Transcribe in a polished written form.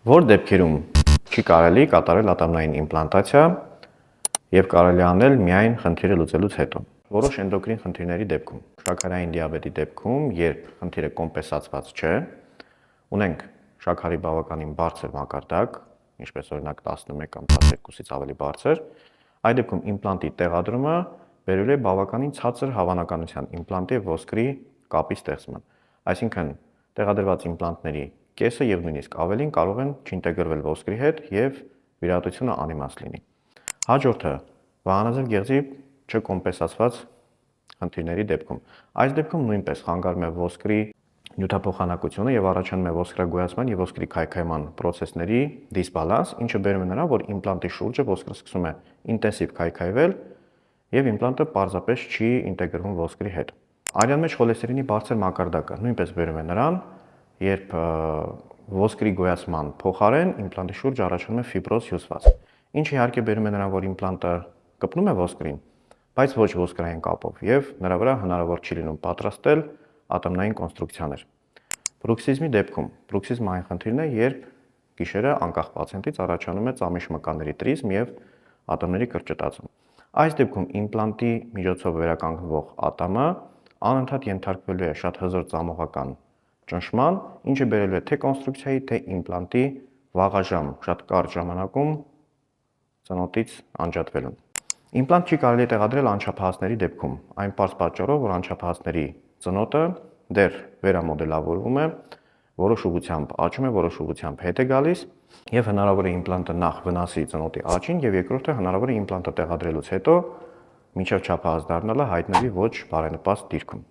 Որ դեպքերում չի կարելի կատարել ատամնային իմպլանտացիա եւ կարելի անել միայն խնդիրը լուծելուց հետո։ Որոշ էնդոկրին խնդիրների դեպքում, շաքարային դիաբետի դեպքում, երբ խնդիրը կոմպենսացված չէ, ունենք շաքարի բավականին բարձր մակարդակ, ինչպես օրինակ 11 կամ 12-ից ավելի բարձր, այդ դեպքում իմպլանտի տեղադրումը բերելու է բավականին ցածր հավանականության իմպլանտի եւ ոսկրի կապի ստեղծման։ Այսինքն տեղադրված իմպլանտների կեսը եւ նույնիսկ ավելին կարող են չինտեգրվել ոսկրի հետ եւ վիրահատությունը անիմաստ լինի։ Հաջորդը վահանաձև գեղձի չկոմպենսացված խնդիրների դեպքում։ Այս դեպքում նույնպես խանգարում է ոսկրի նյութափոխանակությունը եւ առաջանում է ոսկրագոյացման եւ ոսկրի քայքայման process-ների դիսբալանս, ինչը բերում է նրան, որ իմպլանտի շուրջը ոսկրը սկսում է ինտենսիվ քայքայվել եւ իմպլանտը պարզապես չի ինտեգրվում ոսկրի հետ։ Արյան մեջ խոլեստերինի բարձր մակարդակը նույնպես բերում է նրան, երբ ոսկրի գոյացման փոխարեն իմպլանտի շուրջ առաջանում է ֆիբրոզ հյուսված, ինչը իհարկե բերում է նրան, որ իմպլանտը կպնում է ոսկրին, բայց ոչ ոսկրային կապով եւ նրա վրա հնարավոր չի լինում պատրաստել ատամնային կոնստրուկցիաներ։ Բրուքսիզմի դեպքում բրուքսիզմը այն խնդիրն է, երբ գիշերը անկախ պացիենտից առաջանում է ծամի շմկանների տրիզմ եւ ատամների կրճտացում։ Այս դեպքում իմպլանտի միջոցով վերականգնվող ատամը անընդհատ ենթարկվելու է շատ հզոր ծամողական ճնշման, ինչը բերելու է թե կոնստրուկցիայի, թե իմպլանտի վաղաժամ, շատ կարճ ժամանակում ծնոտից անջատվելուն։ Իմպլանտ չի կարելի տեղադրել անչափահասների դեպքում, այն պարզ պատճառով, որ անչափահասների ծնոտը դեռ վերամոդելավորվում է, որոշ ուղղությամբ աճում է, որոշ ուղղությամբ հետ է գալիս, եւ հնարավոր է իմպլանտը նախ վնասի ծնոտի աճին, եւ երկրորդը հնարավոր է իմպլանտը տեղադրելուց հետո մինչև չափահաս դառնալը հայտնվի ոչ բարենպաստ դիրքում։